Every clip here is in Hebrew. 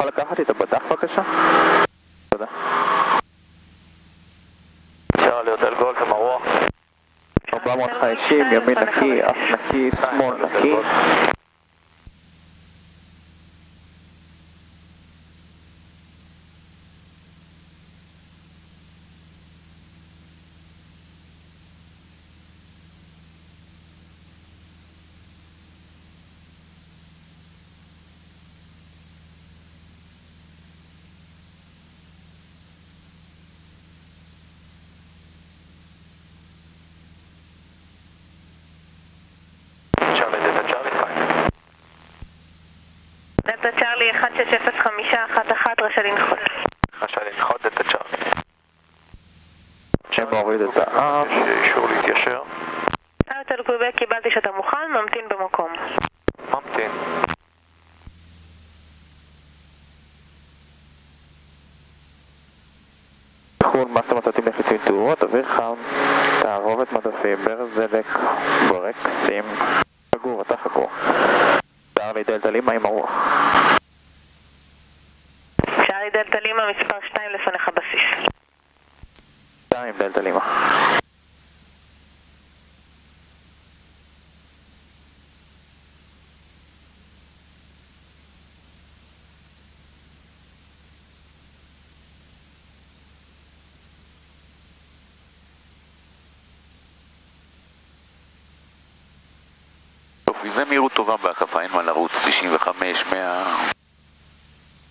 יכול לקחת לי את הבדח בבקשה? תודה. צ'רלי הוטל גולף ומרוח 450, ימין נקי, אף נקי, שמאל נקי. דלתה צ'רלי 160511 רשאי לנחות. רשאי לנחות דלתה צ'רלי. שמוריד את האף. יש אישור להתיישר. הוטל קוויבק, קיבלתי שאתה מוכן, ממתין במקום. ממתין. חול, מסה מצתים לחיצים תאורות, אוויר חם, תערובת מדפים, ברז דלק, ברקסים. חגור, אתה חגור. צ'רלי דלתה לימה עם הרוח. צ'רלי דלתה לימה, מספר 2 לפניך בסיס. 2 דלתה לימה. זה מהירות טובה בהקפה, אין מה לרוץ 95, 100.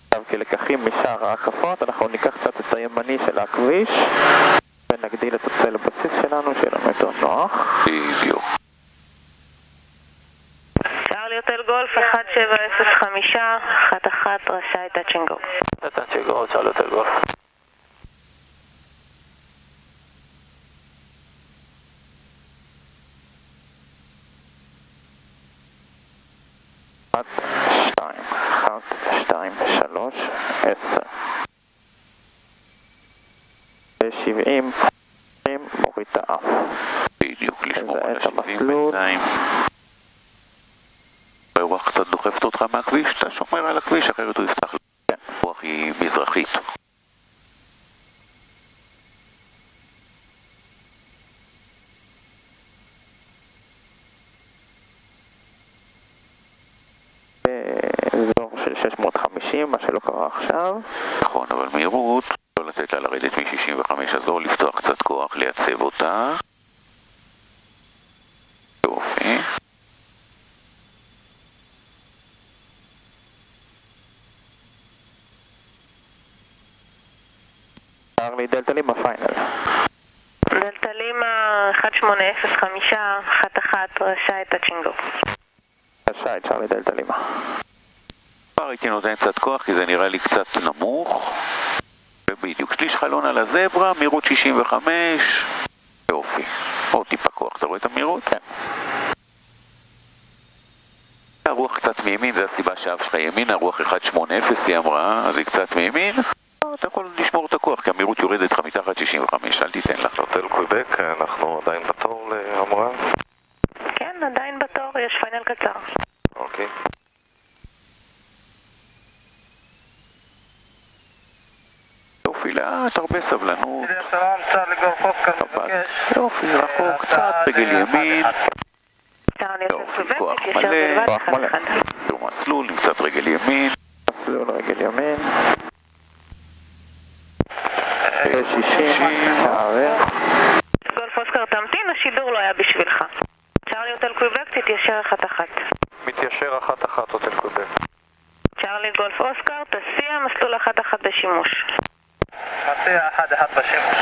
עכשיו כלקחים משאר ההקפות, אנחנו ניקח קצת את הימני של הכביש ונגדיל את הצל הבסיס שלנו, שיהיה לנו יותר נוח. בדיוק. צ'רלי הוטל גולף 170511 רשאי טאצ'ינגו. טאצ'ינגו, צ'רלי הוטל גולף. אחת, שתיים, שלוש, 10. 70, מוריד את האף. בדיוק, לשמור על את המסלול. הרוח קצת דוחפת אותך מהכביש, אתה שומר על הכביש, אחרת הוא יפתח. הרוח היא מזרחית. באזור של 650, מה שלא קרה עכשיו. נכון, אבל מהירות, לא לתת לה לרדת מ-65, אז לא לפתוח קצת כוח, לייצב אותה. יופי. צ'רלי דלתה לימה פיינל. דלתה לימה 180511 רשאי טאצ'ינגו. רשאי, צ'רלי דלתה לימה. כבר הייתי נותן קצת כוח כי זה נראה לי קצת נמוך. ובדיוק, שליש חלון על הזברה, מהירות 65. יופי. עוד טיפה כוח, אתה רואה את המהירות? כן. הרוח קצת מימין, זה הסיבה שהאף שלך ימין, הרוח 180 היא אמרה, אז היא קצת מימין. אתה יכול לשמור את הכוח, כי המהירות יורדת לך מתחת 65, אל תיתן לך. הוטל קוויבק, אנחנו עדיין בתור לאמרן? כן, עדיין בתור, יש פיינל קצר. אוקיי. יופי, לאט, הרבה סבלנות. יופי, רחוק, קצת, רגל ימין. יופי, כוח מלא, כוח מלא. מסלול עם קצת רגל ימין. מסלול רגל ימין. 60, מערב. גולף אוסקר תמתין, השידור לא היה בשבילך. צ'רלי הוטל קוויבק, תתיישר 1-1. מתיישר 1-1 הוטל קוויבק. צ'רלי גולף אוסקר, תסיע מסלול 1-1 בשימוש. מסיע 1-1 בשימוש.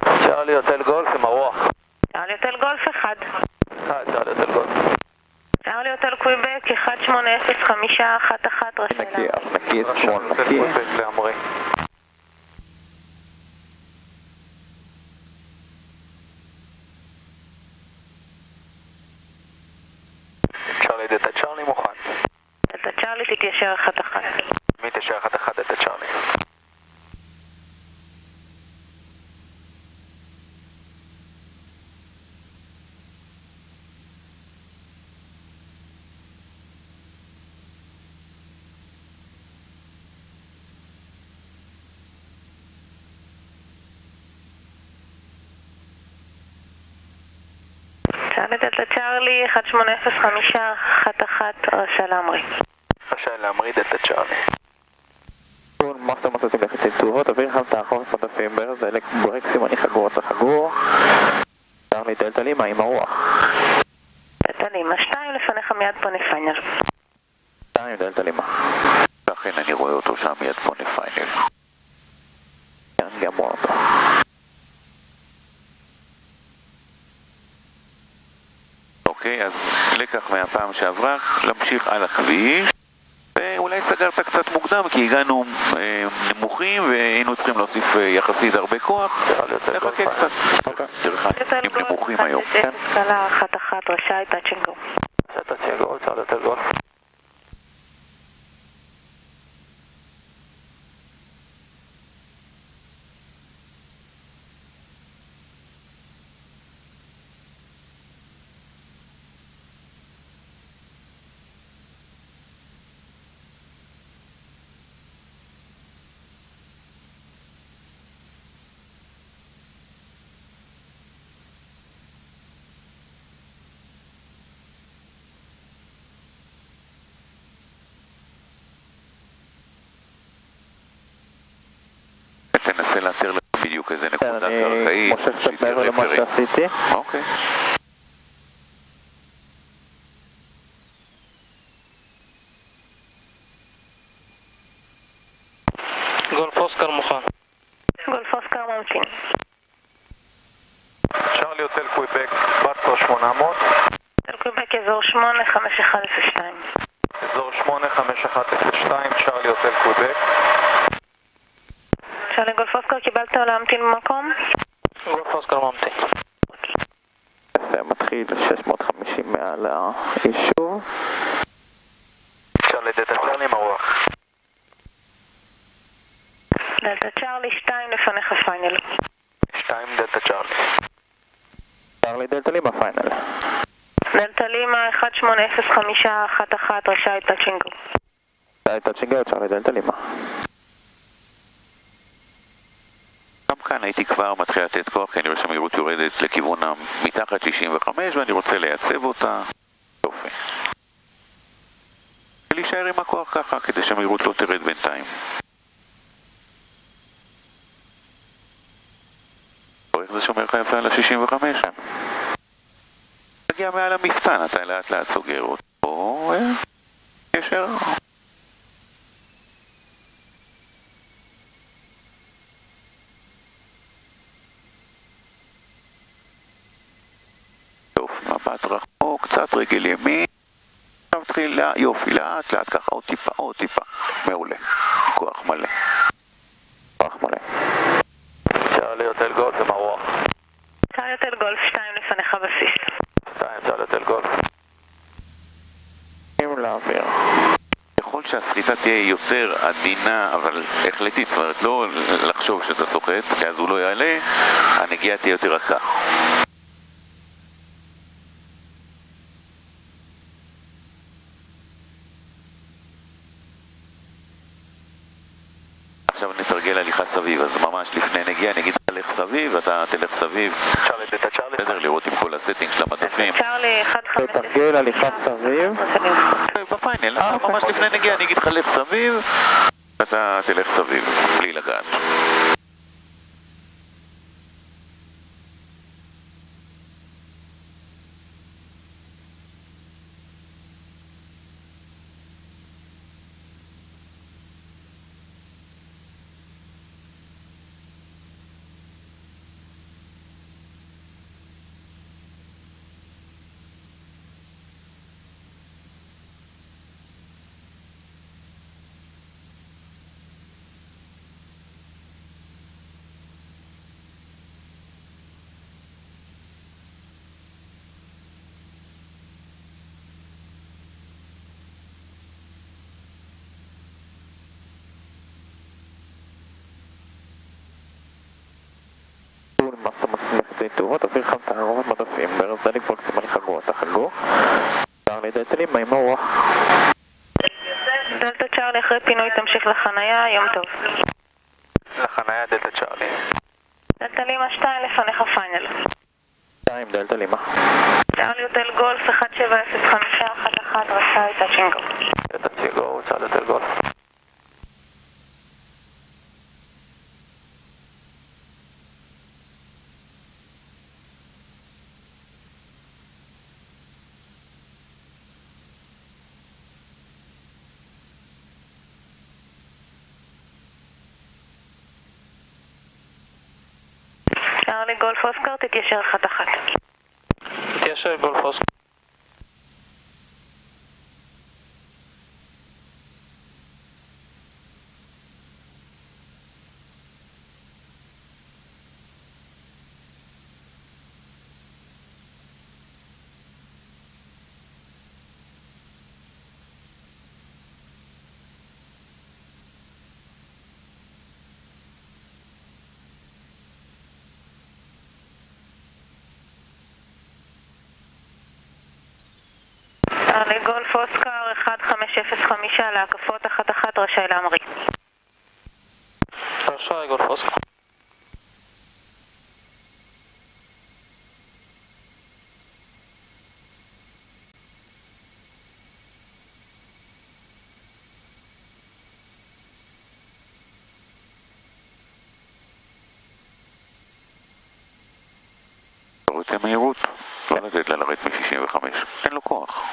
צ'רלי הוטל גולף עם הרוח. צ'רלי הוטל גולף 1. צ'רלי הוטל גולף. צ'רלי הוטל קוויבק 180511 רשאי נקי, לעמוד. אף נקי, שמאל נקי. צ'רלי דלתה צ'רלי מוכן. דלתה צ'רלי תתיישר 1-1. מתיישר 1-1 דלתה צ'רלי. צ'רלי דלתה צ'רלי 180511 רשאי להמריא. רשאי להמריא דלתה צ'רלי. מאסטר מטוסים לחיצים תאורות, אוויר חם תערוכת מדפים, ברז דלק ברק סימני חגור, אתה חגור. צ'רלי דלתה לימה עם הרוח. דלתה לימה 2 לפניך מיד פונה פיינל. 2 דלתה לימה. לכן אני רואה אותו שם מיד פונה פיינל. כן, אני גם רואה אותו. אוקיי, אז לקח מהפעם שעברה, להמשיך על הכביש, ואולי סגרת קצת מוקדם כי הגענו נמוכים והיינו צריכים להוסיף יחסית הרבה כוח. נחכה קצת. דרך עם נמוכים היום. סקאלה 11 רשאי טאצ'ינגו. טאצ'ינגו, צ'רלי הוטל גולף. תנסה לאתר לך בדיוק איזה נקודה קרקעית. אני מושך קצת מעבר למה שעשיתי. אוקיי. גולף אוסקר מוכן. גולף אוסקר ממתין. צ'רלי הוטל קוויבק, בצר 800. הוטל קוויבק אזור 85102. אזור 85102, צ'רלי הוטל קוויבק. צ'רלי גולף אוסקר, קיבלת להמתין במקום? גולף אוסקר ממתין. יפה, מתחיל 650 מעל היישוב. צ'רלי דלתה צ'רלי עם הרוח. דלתה צ'רלי 2 לפניך פיינל. 2 דלתה צ'רלי. צ'רלי דלתה לימה פיינל. דלתה לימה 180511 רשאי טאצ'ינגו. טאצ'ינגו, צ'רלי דלתה לימה. גם כאן הייתי כבר מתחיל לתת כוח, כי אני רואה שהמהירות יורדת לכיוון מתחת 65 ואני רוצה לייצב אותה. יופי. ולהישאר עם הכוח ככה, כדי שהמהירות לא תרד בינתיים. איך זה שומר לך יפה על ה-65? תגיע מעל המפתן, אתה לאט לאט סוגר אותו, ישר. יופי, מבט רחוק, קצת רגל ימין. עכשיו תתחיל, יופי, לאט לאט ככה, עוד טיפה, עוד טיפה. מעולה, כוח מלא. כוח מלא. צ'רלי הוטל גולף עם הרוח. צ'רלי הוטל גולף 2 לפניך בסיס. 2 צ'רלי הוטל גולף. לאוויר. ככל שהסחיטה תהיה יותר עדינה, אבל החלטית, זאת אומרת, לא לחשוב שאתה סוחט, כי אז הוא לא יעלה, הנגיעה תהיה יותר רכה. עכשיו נתרגל הליכה סביב, אז ממש לפני נגיעה נגיד תלך סביב, אתה תלך סביב. צ'רלי דלתה צ'רלי. בסדר, לראות עם כל הסטינג של המדפים. צ'רלי 15... תתרגל הליכה סביב. בפיינל, ממש לפני נגיעה אני אגיד לך לך סביב, אתה תלך סביב, בלי לגעת. מאסטר מטוסים לחיצים תאורות, אוויר חם תערוכת מדפים, ברז דלק ברק סימני חגור, אתה חגור. צ'רלי דלתה לימה עם הרוח. דלתה צ'רלי אחרי פינוי תמשיך לחנייה, יום טוב. לחנייה דלתה צ'רלי. דלתה לימה 2 לפניך פיינל. 2 דלתה לימה. צ'ארלי הוטל גולף 170511 רשאי טאצ'ינגו. טאצ'ינגו, צ'ארלי הוטל גולף. צ'ארלי גולף אוסקר, תתיישר 1-1. תתיישר גולף אוסקר. צ'ארלי גולף אוסקר 1505 להקפות 1-1 רשאי להמריא. רשאי גולף אוסקר. תוריד את המהירות, לא לתת לה לרדת מ-65, אין לו כוח.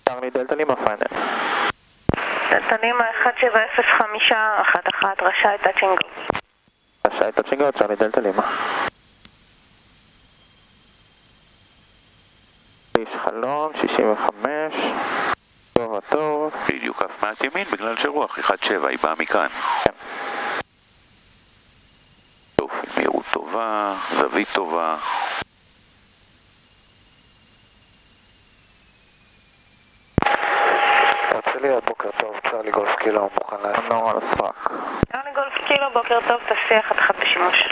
צ'ארלי דלתה לימה פיינל. דלתה לימה 1705 1-1 רשאי טאצ'ינגו. רשאי טאצ'ינגו, צ'ארלי דלתה לימה. איש חלון, 65, טוב הטוב. בדיוק אף מעט ימין בגלל שרוח 1-7 היא באה מכאן. כן. יופי, מהירות טובה, זווית טובה. הרצליה, בוקר טוב, צ'ארלי גולף קילו מוכן להשיב. מנור על הסרק. צ'ארלי גולף קילו, בוקר טוב, תסיע 1-1 בשימוש.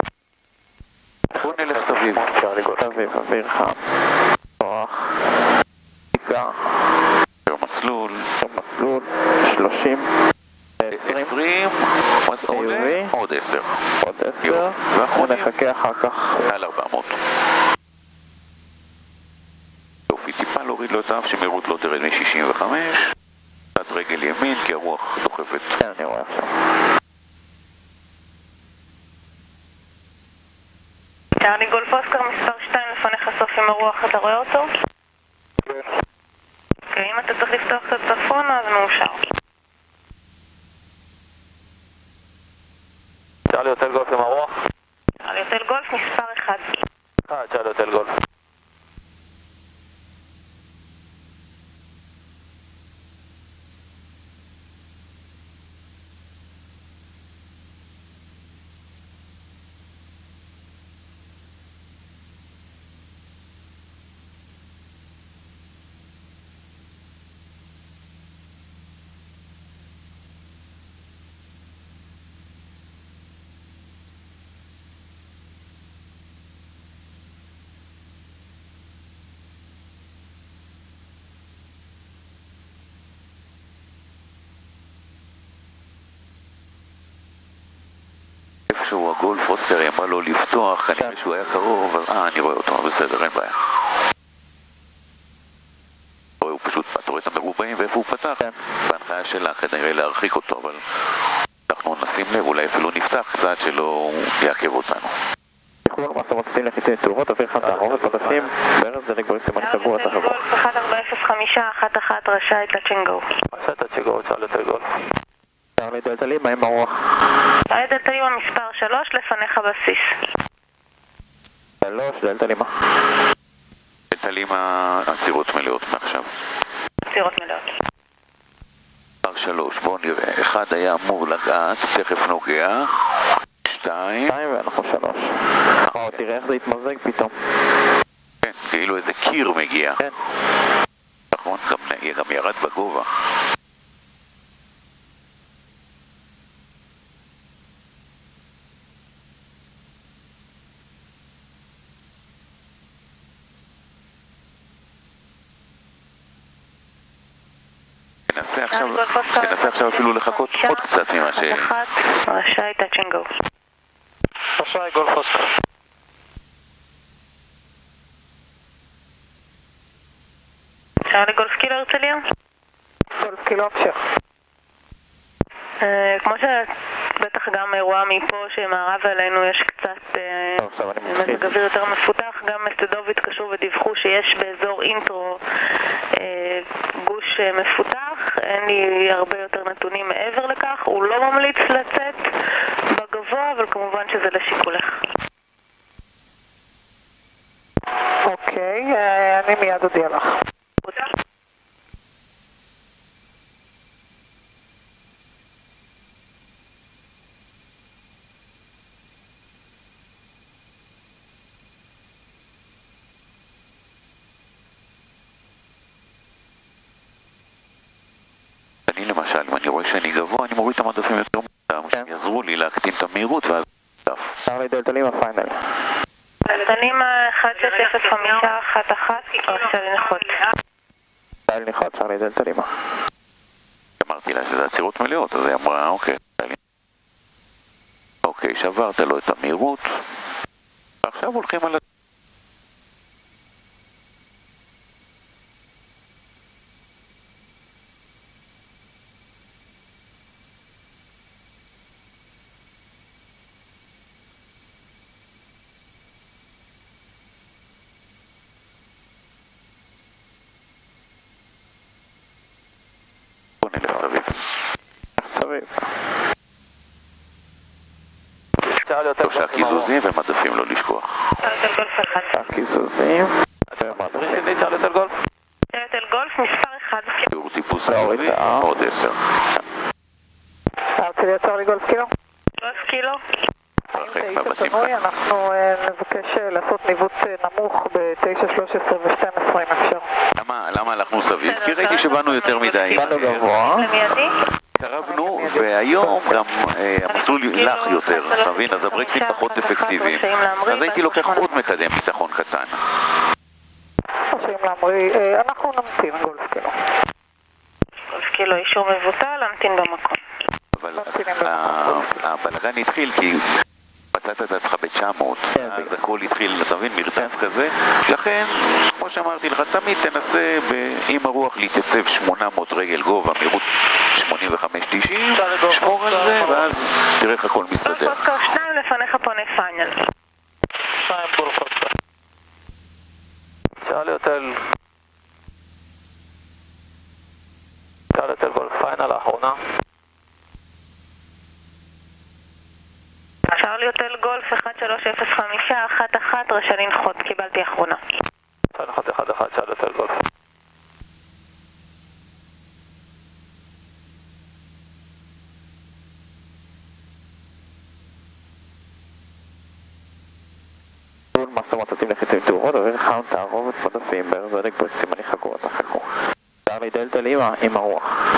בוא נלך סביב. צ'ארלי גולף. אביב, אוויר חם. כוח. בדיקה. מסלול. מסלול. 30. 20. אז עולה עוד 10. עוד 10. ונחכה אחר כך. על 400. יופי, טיפה להוריד לו את האף שמהירות לא תרד מ-65. קצת רגל ימין כי הרוח דוחפת. כן, אני רואה עכשיו. צ'ארלי גולף אוסקר מספר 2 לפניך סוף עם הרוח, אתה רואה אותו? כן. אם אתה צריך לפתוח את הצפונה אז מאושר. צ'ארלי הוטל גולף עם הרוח. צ'ארלי הוטל גולף מספר 1. צ'ארלי הוטל גולף. איפשהו הגולף אוסקר אמרה לו לפתוח, כנראה שהוא היה קרוב, אבל אני רואה אותו, בסדר, אין בעיה. הוא פשוט, אתה רואה את המרובעים ואיפה הוא פתח? בהנחיה שלה כנראה להרחיק אותו, אבל אנחנו נשים לב, אולי אפילו נפתח קצת שלא יעכב אותנו. תכלול מסע מוצאים לחיצים תאורות, אוויר חם תערובת מטוסים, ברז דלק בריק סימן קבוע, אתה חבור. גולף 1405 1-1 רשאי טאצ'ינגו. רשאי טאצ'ינגו, צ'ארלי הוטל גולף. צ'ארלי דלתה לימה עם הרוח. צ'ארלי דלתה לימה מספר 3 לפניך בסיס. 3 דלתה לימה. דלתה לימה עצירות מלאות מעכשיו. עצירות מלאות. מספר 3, בואו נראה, 1 היה אמור לגעת, תכף נוגע. 2 ואנחנו 3. תראה איך זה התמזג פתאום. כן, כאילו איזה קיר מגיע. כן. נכון, גם ירד בגובה. ננסה תנסה עכשיו אפילו לחכות עוד קצת ממה ש... רשאי touch and go. רשאי גולף אוסקר. צ'ארלי גולף קילו הרצליה? גולף קילו המשך. כמו שבטח גם רואה מפה שמערב עלינו יש קצת מזג אוויר יותר מפותח, גם מסטדוב התקשרו ודיווחו שיש באזור אינטרו גוש מפותח, אין לי הרבה יותר נתונים מעבר לכך, הוא לא ממליץ לצאת בגבוה, אבל כמובן שזה לשיקולך. אוקיי, אני מיד אודיע לך. אני למשל, אם אני רואה שאני גבוה, אני מוריד את המדפים יותר מוקדם, שיעזרו לי להקטין את המהירות ואז... צ'ארלי דלתה לימה פיינל. דלתה לימה 160511, רשאי לנחות. רשאי לנחות, צ'ארלי דלתה לימה. אמרתי לה שזה עצירות מלאות, אז היא אמרה, אוקיי, אוקיי, שברת לו את המהירות, עכשיו הולכים על... שלושה קיזוזים ומדפים לא לשכוח. קיזוזים שני צ'ארלי תל גולף. צ'ארלי תל גולף מספר 1. תיאור טיפוס ערבי, עוד 10. הרצליה צ'ארלי גולף קילו. גולף קילו. אנחנו נבקש לעשות ניווט נמוך ב-9, 13 ו-12 אם אפשר. למה הלכנו סביב? כי ראיתי שבאנו יותר מדי. באנו גבוה. למיידי? קרבנו, והיום גם המסלול לח יותר, אתה מבין? אז הברקסים פחות אפקטיביים. אז הייתי לוקח עוד מקדם ביטחון קטן. רשאים להמריא, אנחנו נמתין גולף קילו. גולף קילו אישור מבוטל, להמתין במקום. אבל הבלגן התחיל כי מצאת את עצמך ב-900, אז הכל התחיל, אתה מבין, מרדף כזה, לכן, כמו שאמרתי לך, תמיד תנסה עם הרוח להתייצב 800 רגל גובה, מהירות 85-90, שמור על זה, ואז תראה איך הכל מסתדר. גולף אוסקר 2 לפניך פונה פיינל. 2 גולף אוסקר. צ'ארלי הוטל. צ'ארלי הוטל גולף פיינל האחרונה. צ'ארלי הוטל גולף 130511, רשאי לנחות, קיבלתי אחרונה. 2111, צ'ארלי הוטל גולף. מסטר מטוטים לחיצים תאורות, אוויר חם, תערובת מדפים, ברז דלק ברקסים, אני חכו, אתה חכו. צ'ארלי דלתה לימה עם הרוח.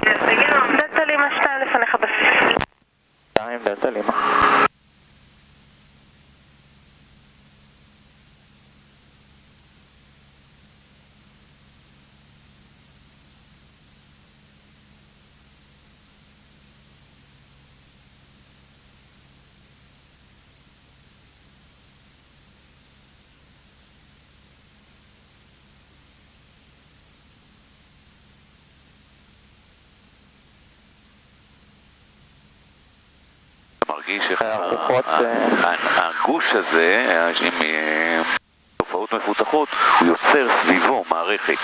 דלתה לימה 2 לפניך בסיס. 2 דלתה לימה. מרגיש הגוש הזה עם תופעות מפותחות הוא יוצר סביבו מערכת.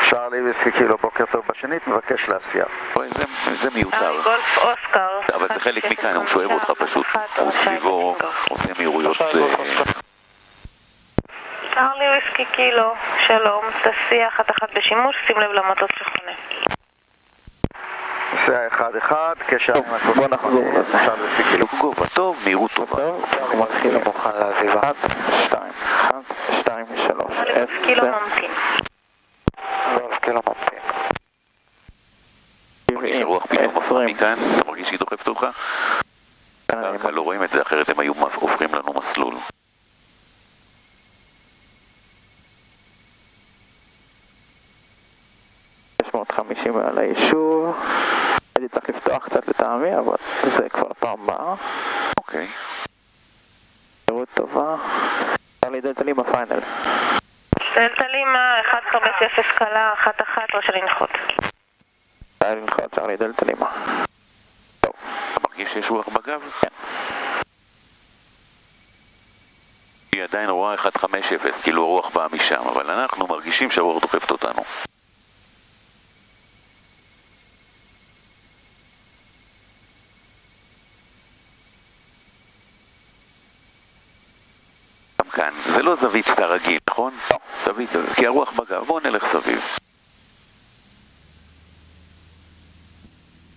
צ'ארלי וויסקי קילו, בוקר טוב בשנית, מבקש להסיע. זה מיותר, גולף אוסקר, אבל זה חלק מכאן, הוא שואב אותך פשוט, הוא סביבו עושה מהירויות. צ'ארלי וויסקי קילו, שלום, תסיע 1-1 בשימוש, שים לב למטוס שחונה. נוסע 1-1, קשר עם הטוס. בוא נחזור לזה. גובה טוב, מהירות טובה. טוב, אנחנו מתחילים. מוכן לעזיבה. 1, 2, 1, 2, 3, 10. קילו ממתין. גולף קילו ממתין. מרגיש הרוח פתאום מפרה מכאן, אתה מרגיש שהיא דוחפת אותך? קרקע, לא רואים את זה, אחרת הם היו עוברים לנו מסלול. ניגשים על היישוב. הייתי צריך לפתוח קצת לטעמי, אבל זה כבר פעם הבאה. אוקיי. שירות טובה. צ'רלי דלתא לימה פיינל. דלתא לימה 150 קלה 11 ראש לנחות. לנחות צ'רלי דלתא לימה. טוב. אתה מרגיש שיש רוח בגב? כן. היא עדיין רואה 150, כאילו הרוח באה משם, אבל אנחנו מרגישים שהרוח דוחפת אותנו. גם כאן, זה לא זווית שאתה רגיל, נכון? לא. זווית, כי הרוח בגב, בואו נלך סביב.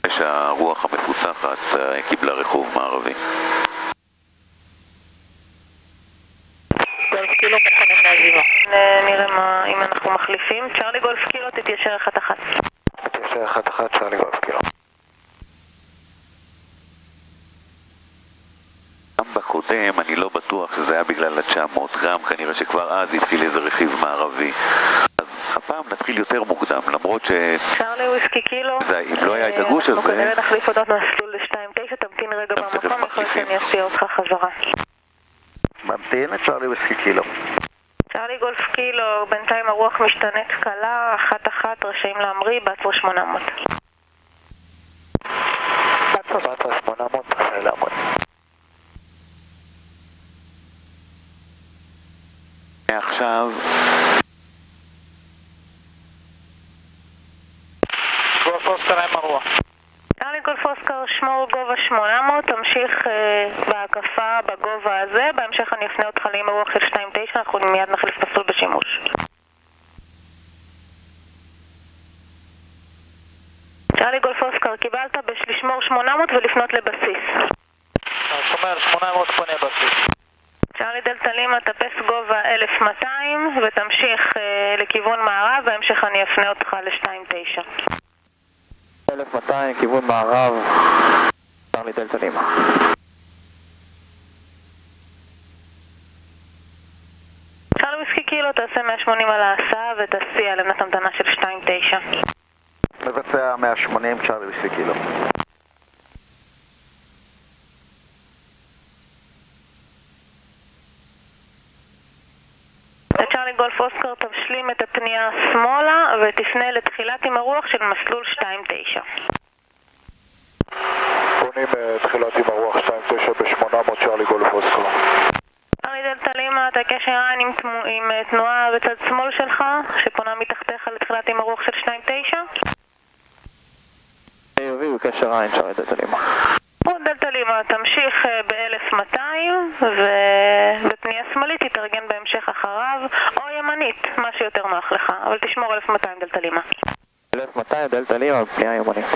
שהרוח המפותחת קיבלה רחוב מערבי. גולף קילו מוכנים לעזיבה. נראה אם אנחנו מחליפים. צ'רלי גולף קילו תתיישר 1-1. תתיישר 1-1 צ'רלי גולף קילו. גם בקודם אני לא בטוח שזה היה בגלל ה-900, גם כנראה שכבר אז התחיל איזה רכיב מערבי. אז הפעם נתחיל יותר מוקדם, למרות ש... צ'רלי וויסקי קילו. אם לא היה את הגוש הזה... אנחנו כנראה נחליף אותו מסלול ל-2-9, תמתין רגע במקום, יכול שאני אסיע אותך חזרה. ממתין את צ'רלי וויסקי קילו. צ'רלי גולף קילו, בינתיים הרוח משתנית קלה, 1-1, רשאים להמריא, בעצרו 800. בעצרו 800, רשאי לעמוד. עכשיו... גולף אוסקר עם הרוח. צ'רלי גולף אוסקר, שמור גובה 800, תמשיך בהקפה בגובה הזה, בהמשך אני אפנה אותך עם הרוח של 2-9, אנחנו מיד נחליף מסלול בשימוש. צ'רלי גולף אוסקר, קיבלת לשמור 800 ולפנות לבסיס. שומר 800 פונה בסיס. צ'רלי דלתא לימה, תפס גובה 1200 ותמשיך לכיוון מערב, בהמשך אני אפנה אותך ל-2-9. 1200, כיוון מערב, צ'רלי דלתא לימה. צ'רלי וויסקי קילו, תעשה 180 על ההסעה ותסיע לעמדת המתנה של 2-9. מבצע 180 צ'רלי וויסקי קילו. צ'רלי גולף אוסקר, תשלים את הפנייה שמאלה ותפנה לתחילת עם הרוח של מסלול 2-9. פונים תחילת עם הרוח 2-9 ב-800 צ'רלי גולף אוסקר. צ'רלי דלתא לימה, אתה קשר עין עם תנועה בצד שמאל שלך שפונה מתחתיך לתחילת עם הרוח של 2-9? יוביל קשר עין צ'רלי דלתא לימה. דלתא לימה, תמשיך ב-1200 ובפנייה שמאלית תתארגן בהמשך אחריו או ימנית, מה שיותר נוח לך, אבל תשמור 1200 דלתא לימה. 1200 דלתא לימה בפנייה ימנית.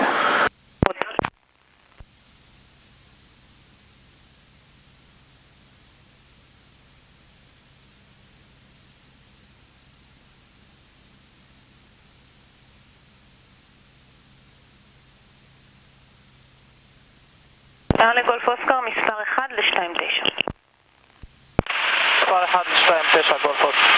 צ'רלי גולף אוסקר, מספר 1 ל-2-9. מספר 1 ל-2-9 גולף אוסקר.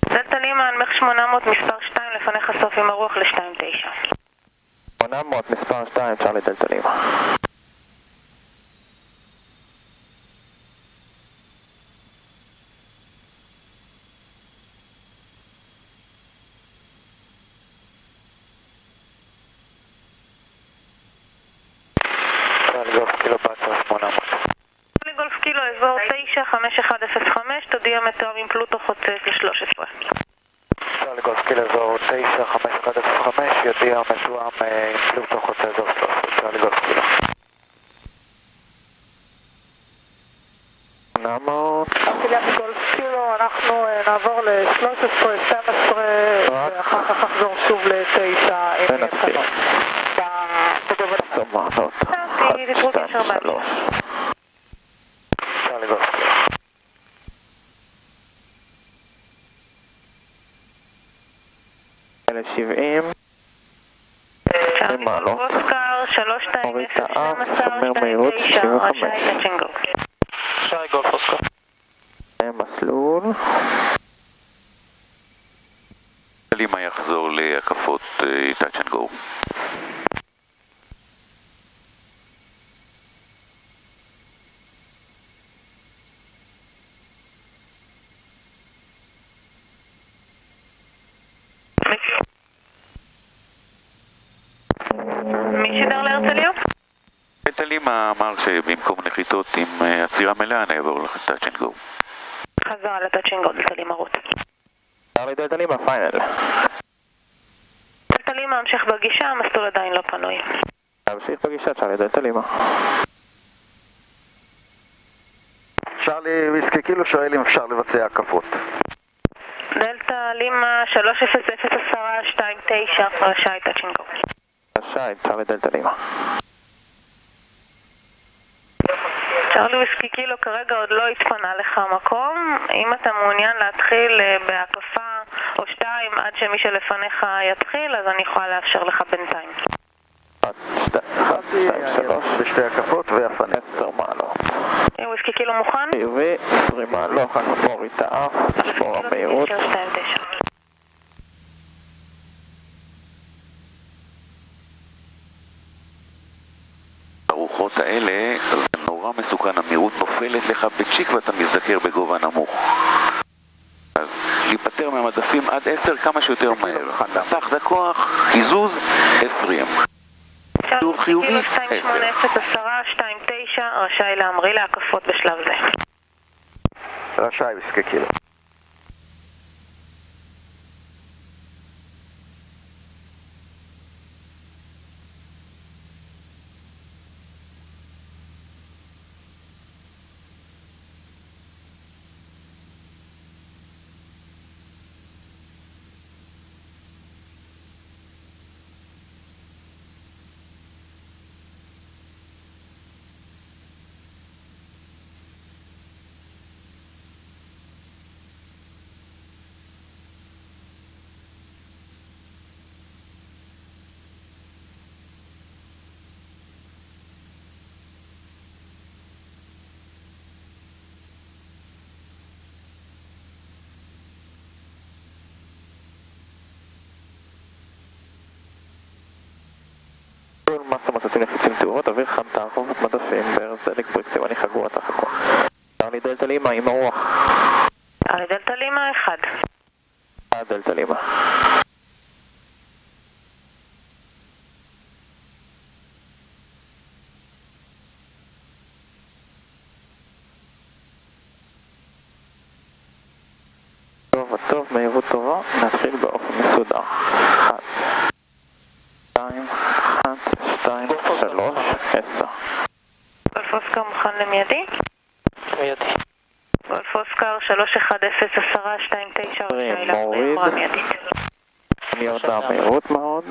דלתא לימה, הנמך 800, מספר 2, לפניך סוף עם הרוח ל-2-9. 800, מספר 2, צ'רלי דלתא לימה. צ'רלי גולף קילו בעצרו 800. צ'רלי גולף קילו, אזור 95105, תודיע מתואם עם פלוטו חוצה ל-13. צ'רלי גולף קילו אזור 95105, יודיע מתואם עם פלוטו חוצה אזור 13. צ'רלי גולף קילו. 800. צ'רלי גולף קילו, אנחנו נעבור ל-13, 12 ואחר כך נחזור שוב ל-9 עם יפנות. סמנות. 1, 2, 3. צ'רלי גולף קילו. ל-70. צ'רלי גולף אוסקר, 3212, שמר מהירות 65. רשאי טאצ'ינגו. שי גולף אוסקר. מסלול. לימה יחזור להקפות touch and go. מי שידר להרצליה? לימה אמר שבמקום נחיתות עם עצירה מלאה נעבור ל-touch and go. חזרה לטאצ'ינגו, דלתה לימה רות. צ'ארלי דלתה לימה, פיינל. דלתה לימה, המשך בגישה, המסלול עדיין לא פנוי. להמשיך בגישה, צ'ארלי דלתה לימה. צ'ארלי ויסקי קילו שואל אם אפשר לבצע הקפות. דלתה לימה 3001029, רשאי טאצ'ינגו. רשאי, צ'ארלי דלתה לימה. צ'ארלי ויסקי קילו כרגע עוד לא התפנה לך מקום. אם אתה מעוניין להתחיל בהקפה או שתיים עד שמי שלפניך יתחיל, אז אני יכולה לאפשר לך בינתיים. 1, 2, 3 בשתי הקפות והפנה 10 מעלות. ויסקי קילו מוכן? חיובי, 20 מעלות, מוריד את האף, שמור המהירות. 929. הרוחות האלה זה נורא מסוכן, המהירות נופלת לך בצ'יק ואתה מזדקר בגובה נמוך. אז להיפטר מהמדפים עד 10 כמה שיותר מהר. פתח את הכוח, קיזוז 20. חיוב חיובי 10. 1029, רשאי להמריא להקפות בשלב זה. רשאי ויסקי קילו. מסטר מצאתי לחיצים תאורות, אוויר חם תערוכת מדפים, ברז דלק ברקסים, אני חגור את החגור. צ'ארלי דלתה לימה עם הרוח. צ'ארלי דלתה לימה 1. דלתה לימה. טוב, מהירות טובה, נתחיל באופן מסודר. 1, 2, 3, 10. גולף אוסקר מוכן למיידי? מיידי. גולף אוסקר 3101029, רשאי להמריא מיידית. אני יורדה מהירות מאוד.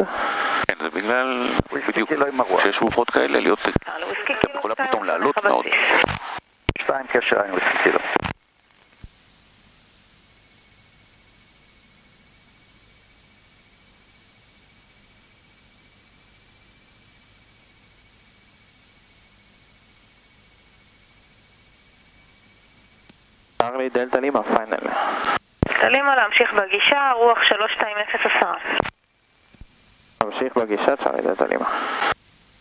כן, זה בגלל בדיוק שיש רוחות כאלה להיות... אתה יכולה פתאום לעלות מאוד. 2 קשר עם ויסקי קילו. צ'ארלי דלתה לימה, פיינל. דלתה לימה להמשיך בגישה, רוח 32010. ממשיך בגישה, צ'ארלי דלתה לימה.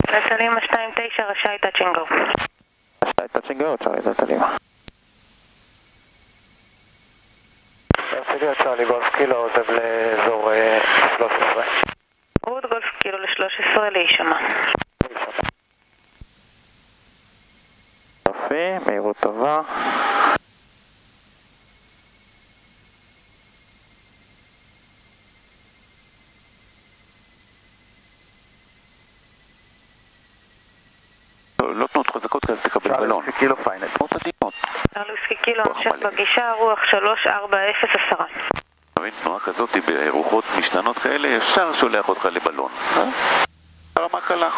דלתה לימה 29, רשאי טאצ'ינגו. רשאי טאצ'ינגו, צ'ארלי דלתה לימה. הרצליה צ'ארלי גולף קילו עוזב לאזור 13. רות גולף קילו ל-13 להישמע. יופי, מהירות טובה. לא תנות חזקות כזה תקבל בלון. צ'ארלי קילו פיינל. תנות עדינות. צ'ארלי ויסקי קילו המשך בגישה, רוח 34010. תנועה כזאת ברוחות משתנות כאלה ישר שולח אותך לבלון. הרמה קלה.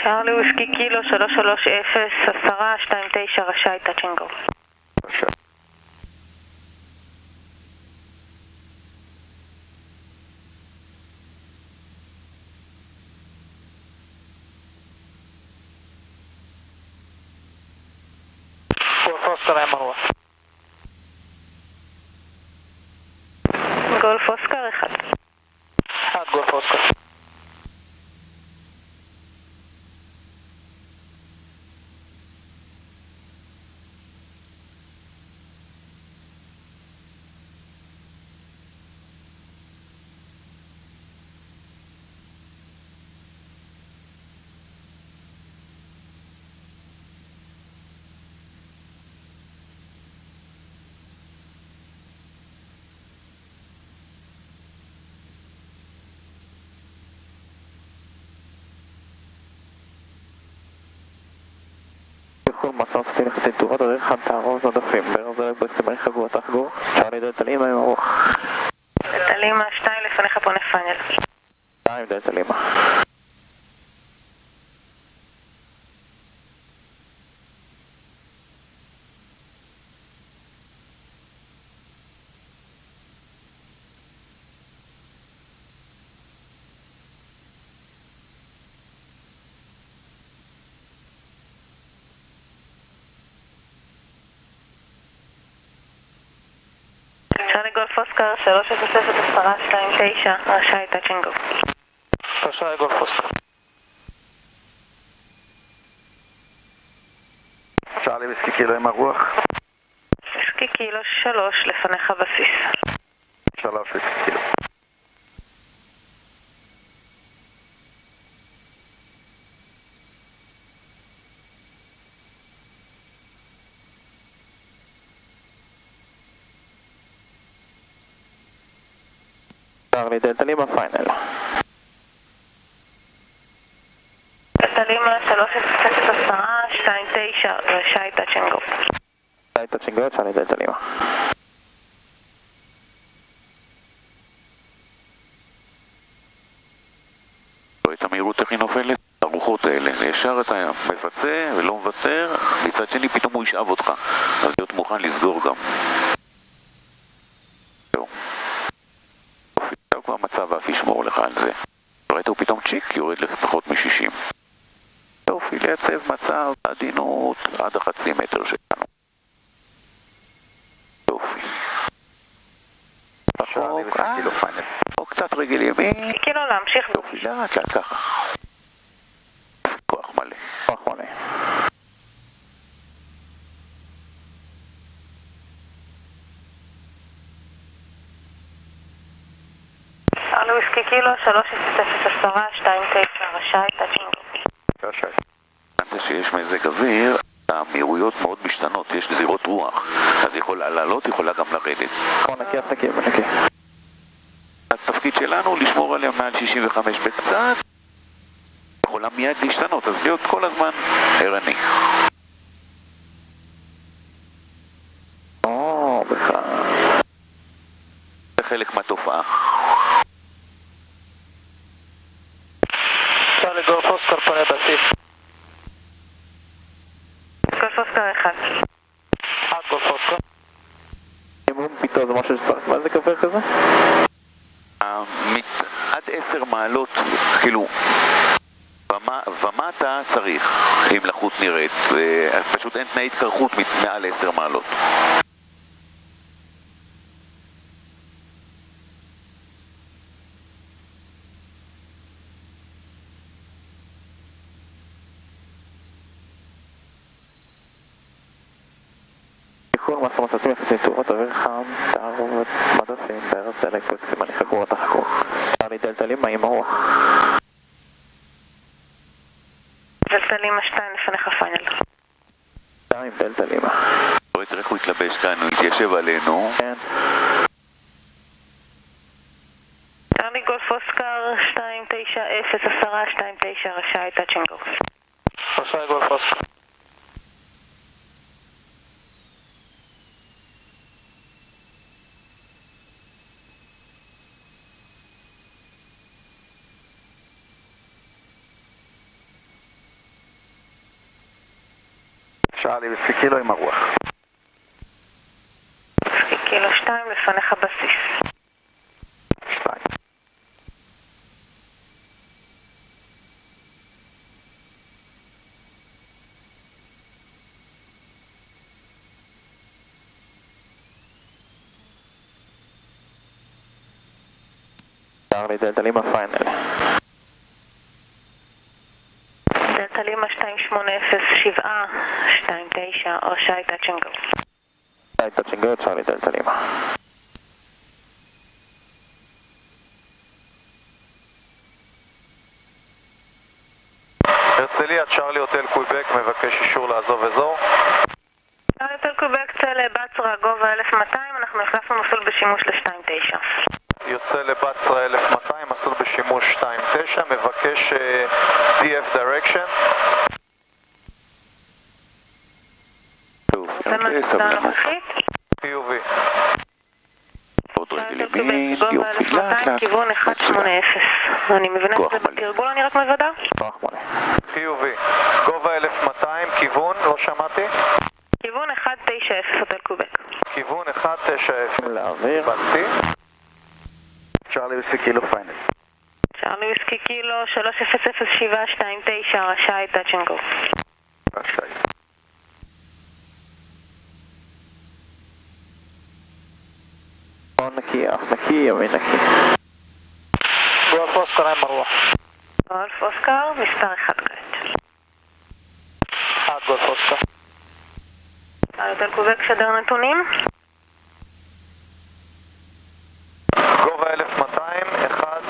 צ'ארלי וויסקי קילו 330, 1029 רשאי טאצ'ינגו. בבקשה. גולף אוסקר היה מרוח. גולף אוסקר 1. 1 גולף אוסקר. בכל מסע עשיתי לחצי תאורות, דרך אחד תערוב עודפים, ברז בקסימני חגור, תחגור, צ'ארלי דלתא לימה עם הרוח. דלתא לימה 2 לפניך פונה פאנל. 2 דלתא לימה. צ'ארלי גולף אוסקר 330 רשאי טאצ'ינגו. רשאי גולף אוסקר. צ'ארלי וויסקי קילו עם הרוח. וויסקי קילו 3 לפניך בסיס. 3 וויסקי קילו. צ'ארלי דלתא לימה פיינל. דלתא לימה 330 רשאי טאצ'ינגו. רשאי טאצ'ינגו, צ'ארלי דלתא לימה. רואה את המהירות איך היא נופלת? הרוחות האלה, ישר אתה מפצה ולא מוותר, מצד שני פתאום הוא ישאב אותך, אז להיות מוכן לסגור גם. זהו. עכשיו כבר מצב אף ישמור לך על זה. ראית הוא פתאום צ'יק, יורד לפחות מ-60. יופי, לייצב מצב, עדינות, עד החצי מטר שלנו. יופי. או קצת רגל ימין. כאילו להמשיך. יופי, לאט לאט ככה. כוח מלא. כוח מלא. צ'ארלי וויסקי קילו 330 רשאי טאצ'ינגו. רשאי. זה שיש מזג אוויר, המהירויות מאוד משתנות, יש גזירות רוח, אז יכולה לעלות, יכולה גם לרדת. נקי, נקי, נקי. התפקיד שלנו הוא לשמור עליהם מעל 65 בקצת, יכולה מיד להשתנות, אז להיות כל הזמן ערני. בכלל. זה חלק מהתופעה. צ'ארלי גולף אוסקר פונה בסיס. גולף אוסקר 1. 1 גולף אוסקר. אם פתאום זה משהו שצריך, מה זה כפר כזה? עד 10 מעלות, כאילו, ומטה צריך, אם לחות נראית, פשוט אין תנאי התקרחות מעל 10 מעלות. תיקון מסע מסעתים יחסים תאורות, אוויר חם, תערובת מדפים, ברז דלק בקסימני חגור, תחגור. צ'ארלי דלתא לימה עם הרוח. דלתא לימה 2 לפניך פיינל. 2 דלתא לימה. רואה תראה איך הוא התלבש כאן, הוא התיישב עלינו. כן. צ'ארלי גולף אוסקר 290 רשאי טאצ'ינגו. רשאי גולף אוסקר. צ'ארלי וויסקי קילו עם הרוח. וויסקי קילו 2 לפניך בסיס. 2. צ'ארלי דלתא לימה פיינל. דלתא לימה 280729 רשאי touch and go. רשאי touch and go, צ'ארלי דלתא לימה. הרצליה, צ'ארלי הוטל קוויבק מבקש אישור לעזוב אזור. צ'ארלי הוטל קוויבק צא לבצרה גובה 1200, אנחנו החלפנו מסלול בשימוש ל-29. יוצא לבצרה 1200, מסלול בשימוש 29, מבקש DF direction. זה מהנקודה הנוכחית. חיובי. עוד רגל ימין, יופי, לאט לאט. כיוון 180. אני מבינה שזה בתרגול, אני רק מוודא? חיובי. גובה 1200, כיוון, לא שמעתי. כיוון 190 הוטל קוויבק. כיוון 190. לאוויר. בנתי. צ'ארלי וויסקי קילו פיינל. צ'ארלי וויסקי קילו 300729 רשאי touch and go. רשאי. שמאל נקי, אף נקי, ימין נקי. גולף אוסקר עם הרוח. גולף אוסקר, מספר 1 כעת. 1 גולף אוסקר. הוטל קוויבק שדר נתונים. גובה 1200, 1,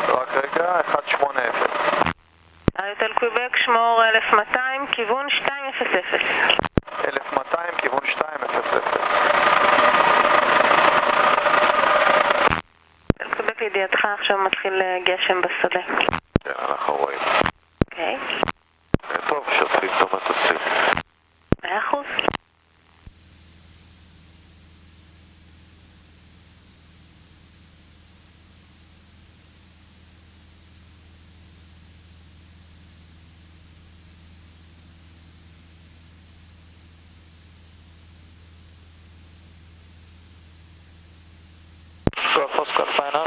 רק רגע, 180. הוטל קוויבק שמור 1200, כיוון 200. 1200, כיוון 200. הוטל קוויבק לידיעתך, עכשיו מתחיל גשם בשדה. כן, אנחנו רואים. אוקיי. טוב, שוטפים את המטוסים. 100%. גולף אוסקר פיינל.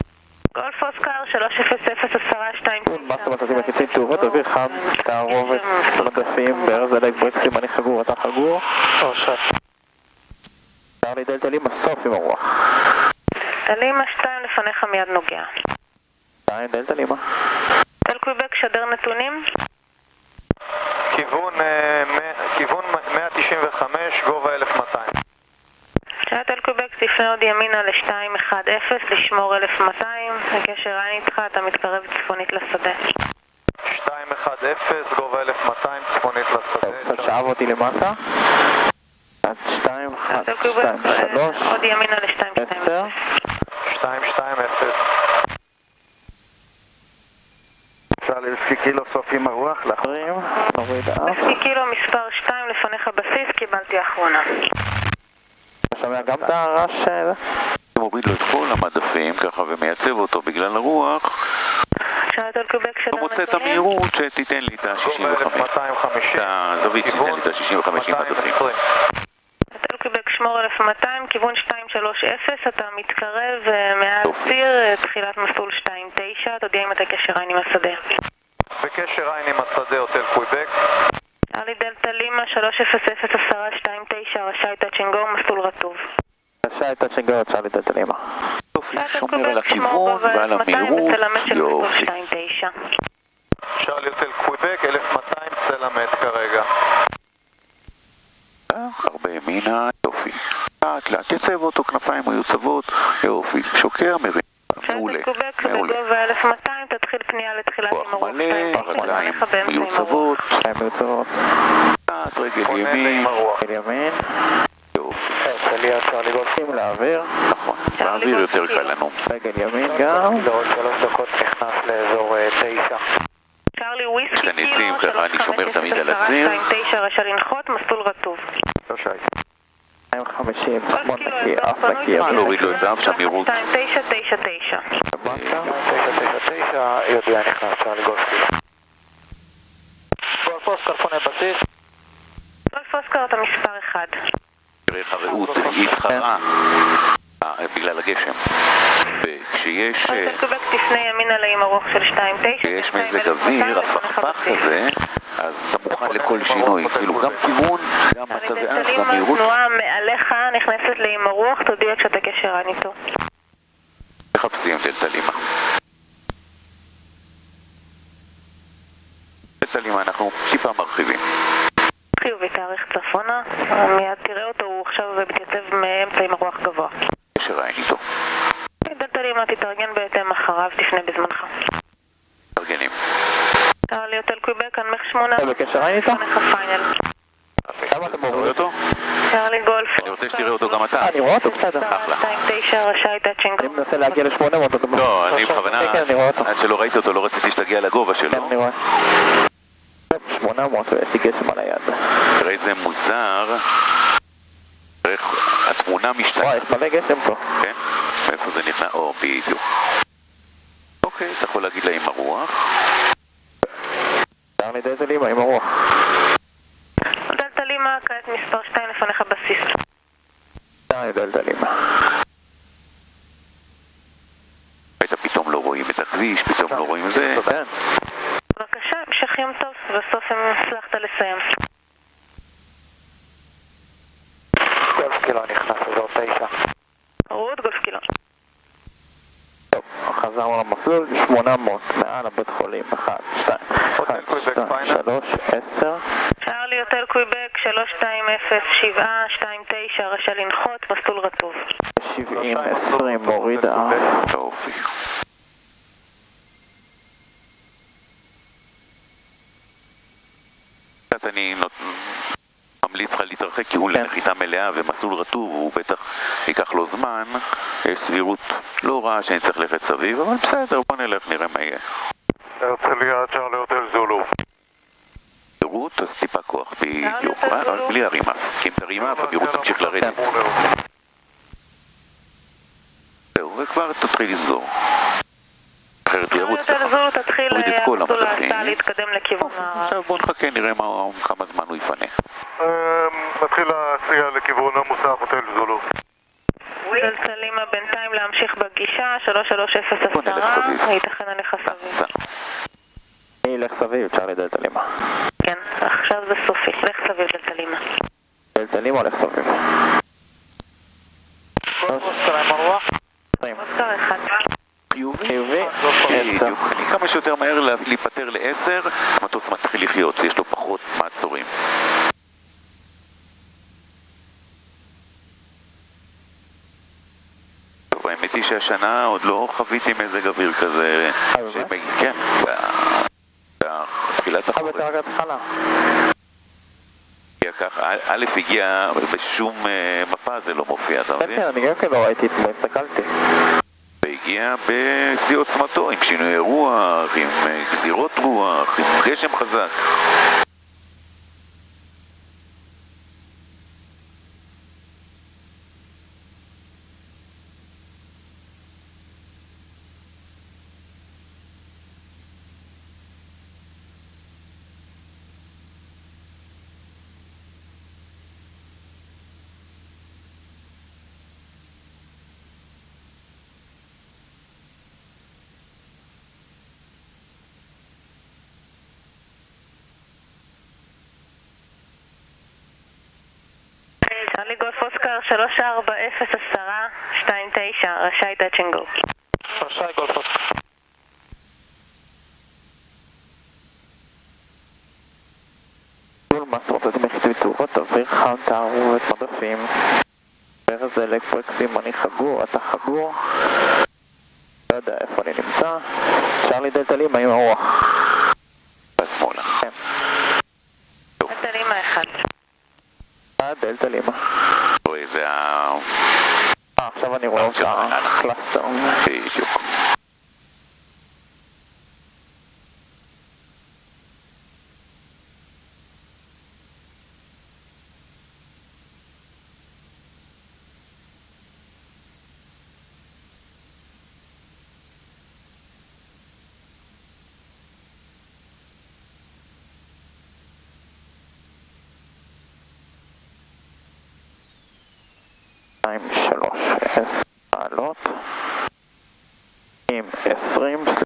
גולף אוסקר 3001029. מסת מצתים מקיצים תאורות, אוויר חם, תערובת, מדפים, ברז דלק, ברקס ימני חגור, אתה חגור. רשאי. צ'ארלי דלתא לימה סוף עם הרוח. דלתא לימה 2 לפניך מיד נוגע. 2 דלתא לימה. הוטל קוויבק שדר נתונים. כיוון 195, גובה 1200. הוטל קוויבק תפנה עוד ימינה ל-210, לשמור 1200, הקשר עין איתך, אתה מתקרב צפונית לשדה. 210, גובה 1200, צפונית לשדה. שאב אותי למטה. עד 2, 1, הוטל קוויבק 2, 3, עוד ימינה ל-220. 220. צ'ארלי וויסקי קילו סוף עם הרוח, לאחרים, נוריד אף. וויסקי קילו מספר 2 לפניך בסיס, קיבלתי האחרונה. אתה שומע גם את הרעש? אני מוריד לו את כל המדפים ככה ומייצב אותו בגלל הרוח. הוטל קוויבק שדר הוא מוצא את נתונים. המהירות שתיתן לי את ה-65. את הזווית שתיתן לי את ה-65 מדפים. הוטל קוויבק שמור 1200, כיוון 230, אתה מתקרב מעל ציר, תחילת מסלול 29, תודיע אם אתה קשר עין עם השדה. בקשר עין עם השדה, הוטל קוויבק. צ'ארלי דלתא לימה 3001029 רשאי touch and go, מסלול רטוב. רשאי touch and go, צ'ארלי דלתא לימה. יופי, שומר על הכיוון ועל המהירות. יופי. צ'ארלי הוטל קוויבק, 1200 צלמת כרגע. הרבה ימינה, יופי. לאט לאט, יצב אותו, כנפיים מיוצבות, יופי. שוקע, מרים. מעולה, מעולה. בגובה 1200 תתחיל פנייה לתחילת כוח עם הרוח. מלא, רגליים מיוצבות. מיוצבות. לאט, רגל ימין. רגל ימין. יופי. הרצליה, צ'ארלי שים לאוויר. נכון, באוויר יותר קל לנו. רגל ימין גם. לעוד 3 דקות נכנס לאזור 9. צ'ארלי וויסקי יש כאן עצים, קילו ככה אני שומר תמיד על הציר. 35029 רשאי לנחות, מסלול רטוב. רשאי. 250, כל שמאל קילו נקי, אזור אף פנוי. נקי. להוריד לו את האף שהמהירות. 2999. 999, יודע נכנס, צ'ארלי גולפקי. גולף אוסקר פונה בסיס. היא התחרה בגלל הגשם. וכשיש... קובק תפנה ימינה עם הרוח של 2.9. כשיש מזג אוויר, הפכפך כזה, אז אתה מוכן לכל שינוי, כאילו גם כיוון, גם מצבי אף, גם מהירות. תנועה מעליך נכנסת לי עם הרוח, תודיע כשאתה קשרן איתו. מחפשים דלתא לימה. דלתא לימה, אנחנו טיפה מרחיבים. חיובי, תאריך צפונה, מיד תראה אותו, הוא עכשיו מתייצב מאמצע עם הרוח גבוה. קשרן איתו. דלתא לימה, תתארגן בהתאם אחריו, תפנה בזמנך. תארגנים. צ'רלי הוטל קוויבק, הנמך 8. בקשרן איתו? למה אתה רואה אותו? צ'רלי גולף. אני רוצה שתראה אותו גם אתה. אני רואה אותו בסדר. אחלה. 2.9 רשאי טאצ'ינג. אני מנסה להגיע ל-800. לא, אני בכוונה, עד שלא ראיתי אותו, לא רציתי שתגיע לגובה שלו. כן, אני רואה. 800 ויש לי גשם על היד. תראה איזה מוזר. תראה התמונה משתנה. וואי, יש מלא גשם פה. כן? מאיפה זה נכנס? או, בדיוק. אוקיי, אתה יכול להגיד לה עם הרוח. אפשר לי דלתא לימה עם הרוח. דלתא לימה, כעת מספר 2 לפניך בסיס. דלתא לימה. היית פתאום לא רואים את הכביש, פתאום לא רואים זה. בבקשה, המשך יום טוב, ובסוף אם הצלחת לסיים. גולף קילו נכנס אזור 9. רות, גולף קילו. טוב, חזרנו למסלול, 800 מעל הבית חולים, 1, 2, 3, 10. צ'רלי הוטל קוויבק, 320729, רשא לנחות, מסלול רצוף. 70, 20, מורידה. יופי. אני ממליץ לך להתרחק כי הוא לנחיתה מלאה ומסלול רטוב, הוא בטח ייקח לו זמן. יש סבירות לא רעה שאני צריך ללכת סביב, אבל בסדר, בוא נלך, נראה מה יהיה. הרצליה, צ'רלי הוטל זולו. מהירות, אז טיפה כוח, בדיוק, בלי הרימה. כי אם תרימה, המהירות תמשיך לרדת. זהו, וכבר תתחיל לסגור. אחרת הוא ירוץ לך. תוריד את כל המדפים. להתקדם לכיוון מערב. עכשיו בוא נחכה, נראה כמה זמן הוא יפנה. מתחיל להסיע לכיוון המוסף הוטל זולו. דלתא לימה בינתיים להמשיך בגישה, 33010. בוא נלך סביב. ייתכן עליך סביב. אני אלך סביב, צ'רלי דלתא לימה. כן, עכשיו זה סופי. לך סביב דלתא לימה. דלתא לימה הולך סביב. אוסקר עם הרוח. אוסקר 1. חיובי, 10. אני כמה שיותר מהר להיפטר ל-10, המטוס מתחיל לחיות, יש לו פחות מעצורים. טוב, האמת היא שהשנה עוד לא חוויתי מזג אוויר כזה. כן, בתחילת החורף. בתחילת התחלה. א' הגיע, בשום מפה זה לא מופיע, אתה מבין? כן, אני גם כן לא ראיתי אתמול, הסתכלתי. והגיע בשיא עוצמתו, עם שינוי רוח, עם גזירות רוח, עם גשם חזק. צ'רלי גולף אוסקר 34001029, רשאי טאצ'ינגו. רשאי גולף אוסקר. מסרות הדמכית בטוחות, אוויר חם, תערובת מדפים. ברז אלקטריקסים, אני חגור, אתה חגור. לא יודע איפה אני נמצא. צ'רלי דלתא לימה עם הרוח. בשמאלה. כן. דלתא לימה 1. דלתא לימה. רואה, זה עכשיו אני רואה אותה. קלאסטר. בדיוק. 10 מעלות עם 20, סליחה.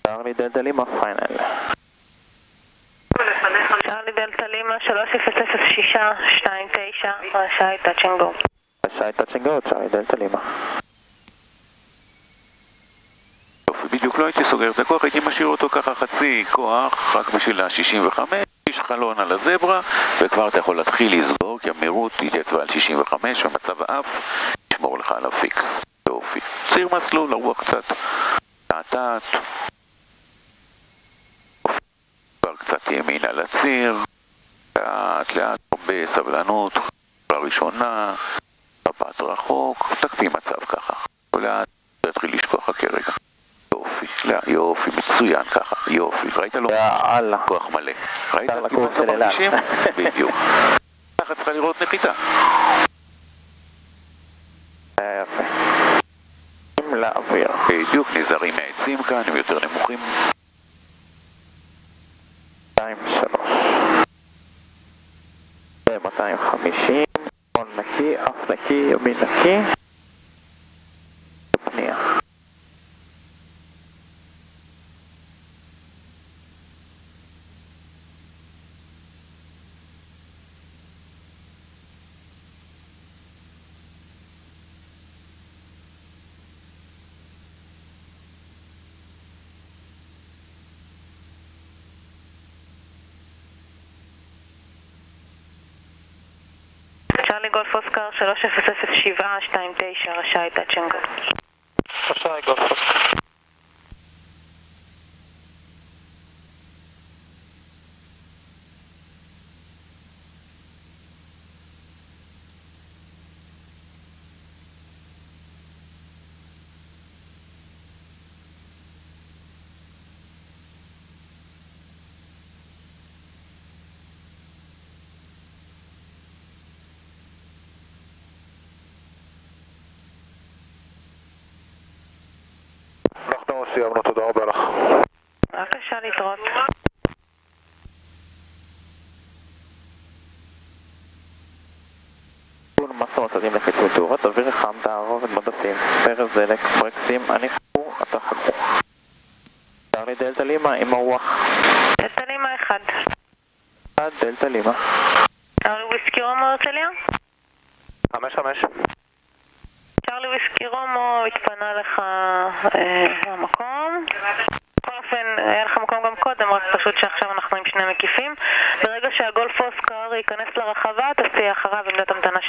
צ'רלי דלתא לימה פיינל. צ'רלי דלתא לימה 300629 רשאי touch and go. רשאי touch and go, צ'רלי דלתא לימה. יופי, בדיוק לא הייתי סוגר את הכוח, הייתי משאיר אותו ככה חצי כוח רק בשביל ה-65, יש חלון על הזברה וכבר אתה יכול להתחיל לסגור כי המהירות תתייצבה על 65 ומצב האף ישמור לך על הפיקס. יופי, ציר מסלול, הרוח קצת תעתעת, כבר קצת ימין על הציר, לאט לאט, הרבה סבלנות, לראשונה, מבט רחוק, תקפיא מצב ככה, ולאט תתחיל לשכוח כרגע. יופי, יופי, מצוין ככה, יופי, ראית לו? יאללה. כוח מלא. ראית? לקורס של אלעד. בדיוק. ככה צריכה לראות נחיתה. יפה. לאוויר. בדיוק, נזהרים מהעצים כאן, הם יותר נמוכים. 2, 3. 250. שמאל נקי, אף נקי, ימין נקי. פנייה. צ'רלי גולף אוסקר 300729 רשאי touch and go. רשאי גולף אוסקר. אנחנו סיימנו, תודה רבה לך. בבקשה להתראות. מסע מסדים לחיץ ותאורת, אוויר חם, תערובת מדפים, פרס דלק, ברקסים, הניחו, אתה חכו. צ'רלי דלתא לימה עם הרוח. דלתא לימה 1. דלתא לימה. צ'רלי וויסקי רומו הרצליה? 5-5. צ'רלי וויסקי רומו התפנה לך המקום. בכל אופן, היה לך מקום גם קודם, רק פשוט שעכשיו אנחנו עם שני מקיפים. ברגע שהגולף אוסקר ייכנס לרחבה, תסיע אחריו עמדת המתנה 2-9.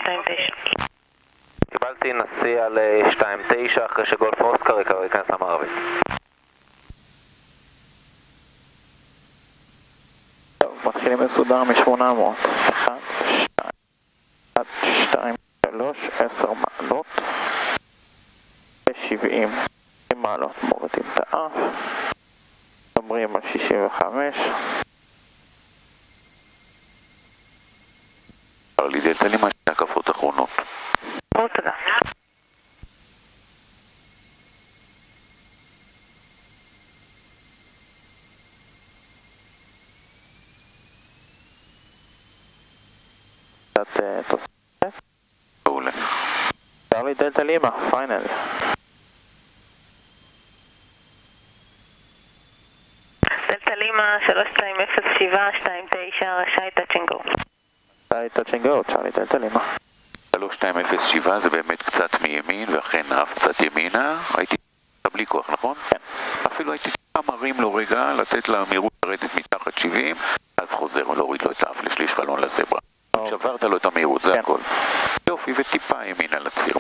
קיבלתי נסיע ל-2-9 אחרי שגולף אוסקר ייכנס למערבית. טוב, מתחילים מסודר מ-800. 1, 2, 3, 10 מעלות. 70 מעלות מורידים את האף. מדברים על 65. צ'רלי דלתא לימה, שתי הקפות אחרונות. תודה. קצת תוספת. מעולה. צ'רלי דלתא לימה, פיינל. דלתא לימה 320729 רשאי touch and go. רשאי touch and go, צ'רלי דלתא לימה. 3207 זה באמת קצת מימין, ואכן אף קצת ימינה. הייתי בלי כוח, נכון? כן. אפילו הייתי מרים לו רגע, לתת למהירות לרדת מתחת 70, אז חוזר להוריד לו את האף לשליש חלון לזברה. שברת לו את המהירות, זה הכל. יופי, וטיפה ימינה לציר.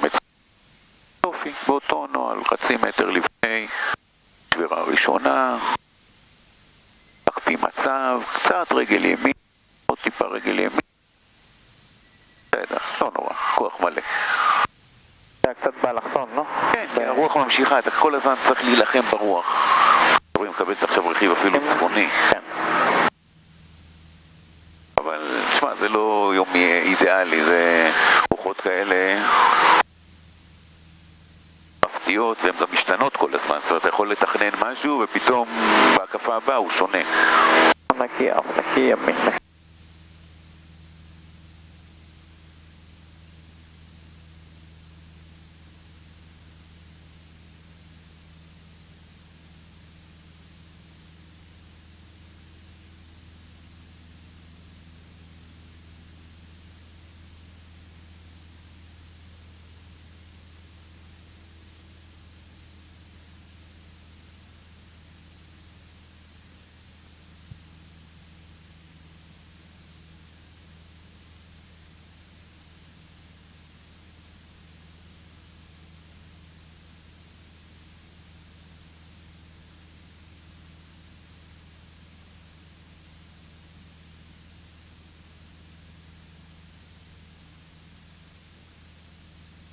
יופי, באותו נועל, חצי מטר לפני שבירה הראשונה, מקפיא מצב, קצת רגל ימין, עוד טיפה רגל ימין. בסדר, לא נורא, כוח מלא. היה קצת באלכסון, לא? כן, הרוח ממשיכה, אתה כל הזמן צריך להילחם ברוח. רואים, מקבלת עכשיו רכיב אפילו צפוני. כן. אבל, תשמע, זה לא יום אידיאלי. אידיאלי, זה רוחות כאלה מפתיעות והן גם משתנות כל הזמן, זאת אומרת אתה יכול לתכנן משהו ופתאום בהקפה הבאה הוא שונה. נקי, אף נקי, ימין נקי.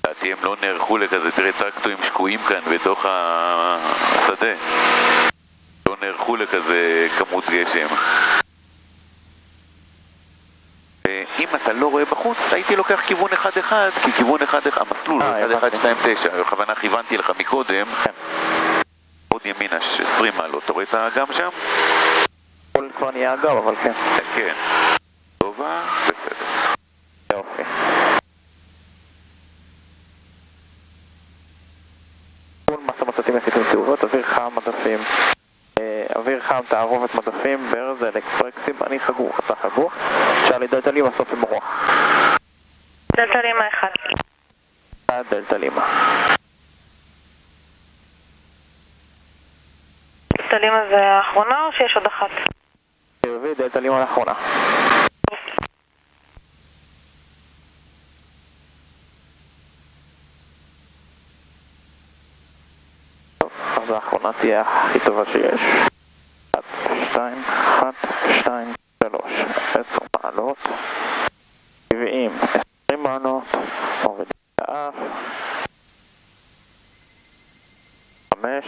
לדעתי הם לא נערכו לכזה, תראה טרקטורים שקועים כאן בתוך השדה, לא נערכו לכזה כמות גשם. אם אתה לא רואה בחוץ, הייתי לוקח כיוון 1-1, כי כיוון 1-1, המסלול 1-1-2-9, בכוונה כיוונתי לך מקודם, עוד ימינה 20 מעלות, אתה רואה את האגם שם? הכל כבר נהיה אגם, אבל כן. כן, טובה, בסדר. יופי. מסה מצאתי מחיתים תאורות, אוויר חם מדפים, אוויר חם תערובת מדפים, ברז אלקטרקסים, אני חגור, אתה חגור, צ'רלי דלתה לימה סוף עם הרוח. דלתה לימה 1. דלתה לימה. דלתה לימה זה האחרונה או שיש עוד אחת? תרבי, דלתה לימה לאחרונה. אז האחרונה תהיה הכי טובה שיש. 1, 2, 1, 2, 3, 10 מעלות, 70, 20 מעלות, מורידים לאף, 5.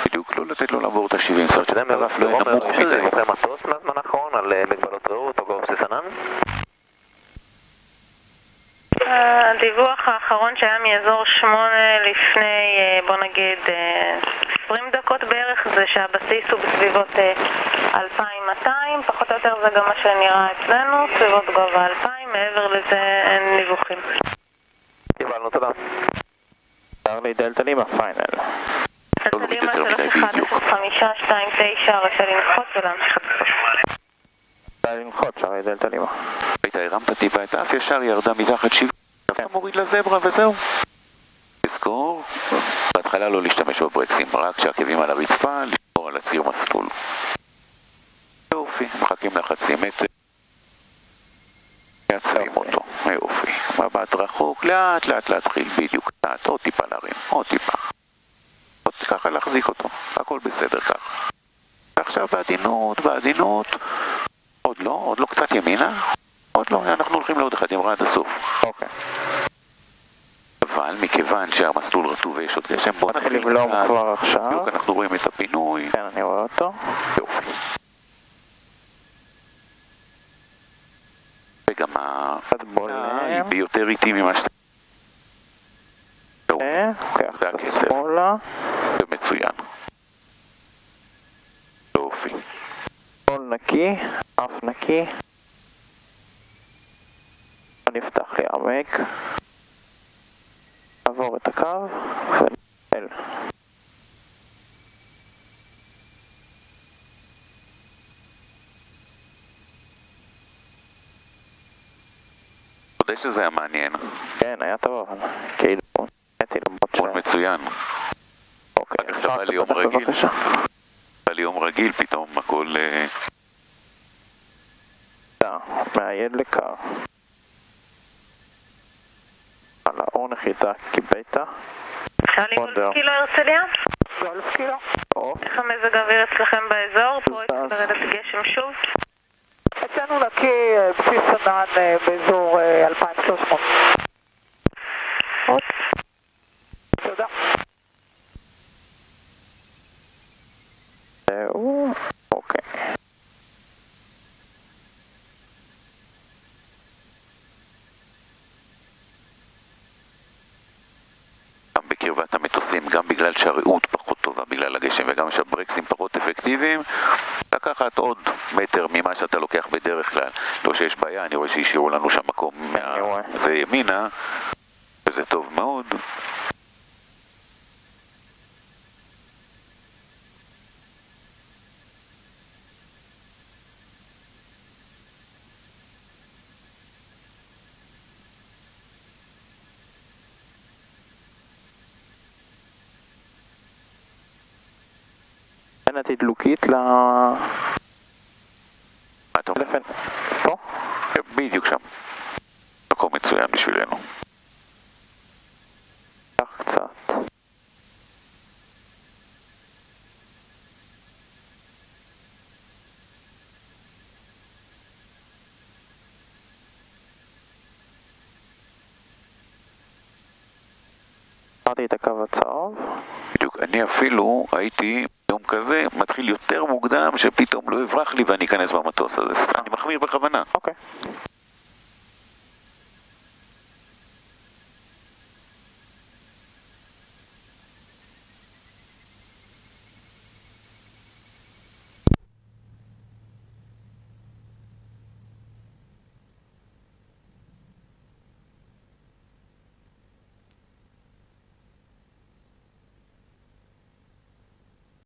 בדיוק, לא לתת לו לעבור את ה-70, זאת אומרת שזה מרף לא נמוך מדי. יש לזה מקרה מטוס מהזמן האחרון על מגבלות ראות או גורם סיסנן? הדיווח האחרון שהיה מאזור 8 לפני, בוא נגיד, 20 דקות בערך, זה שהבסיס הוא בסביבות 2200, פחות או יותר זה גם מה שנראה אצלנו, סביבות גובה 2000, מעבר לזה אין דיווחים. קיבלנו, תודה. צ'רלי דלתה לימה, פיינל. דלתה לימה 310529, רצה לנחות ולהמשיך את הסוף. רצה לנחות, צ'רלי דלתה לימה. היית הרמת טיפה את האף, ישר ירדה מתחת 70, אתה מוריד לזברה וזהו. תזכור, בהתחלה לא להשתמש בברקסים, רק כשהעקבים על הרצפה, לשמור על הציר מסלול. יופי, מחכים לחצי מטר, יעצבים אותו, יופי. מבט רחוק, לאט לאט להתחיל, בדיוק, לאט, עוד טיפה להרים, עוד טיפה. עוד ככה להחזיק אותו, הכל בסדר ככה. ועכשיו בעדינות, עוד לא קצת ימינה, עוד לא, אנחנו הולכים לעוד אחד, ימרה עד הסוף. אוקיי. אבל מכיוון שהמסלול רטוב ויש עוד גשם, בוא נתחיל לבלום כבר עכשיו. בדיוק אנחנו רואים את הפינוי. כן, אני רואה אותו. יופי. וגם היא ביותר איטי ממה שאתה... אוקיי, את השמאלה. זה מצוין. יופי. כל נקי, אף נקי. אני אפתח לי עמק. נעבור את הקו ונעל. יודע שזה היה מעניין. כן, היה טוב, אבל כאילו, נהייתי למרות ש... מאוד מצוין. אוקיי, עכשיו בא לי יום רגיל. בא לי יום רגיל, פתאום הכל... מעייד לקר. על האור נחיתה קיבייתה. שאלי גולפקי לא הרצליה? גולפקי לא. איך המזג האוויר אצלכם באזור? פה התחיל לרדת גשם שוב? אצלנו נקי בסיס ענן באזור 2300. תודה. זהו, אוקיי. גם בגלל שהרעות פחות טובה בגלל הגשם וגם שהברקסים פחות אפקטיביים, לקחת עוד מטר ממה שאתה לוקח בדרך כלל. לא שיש בעיה, אני רואה שהשאירו לנו שם מקום זה ימינה, וזה טוב מאוד. אין התדלוקית ל... טלפון? פה? בדיוק שם. מקום מצוין בשבילנו. כך קצת. אמרתי את הקו הצהוב. בדיוק, אני אפילו הייתי יום כזה מתחיל יותר מוקדם שפתאום לא יברח לי ואני אכנס במטוס הזה. אני מחמיר בכוונה. אוקיי.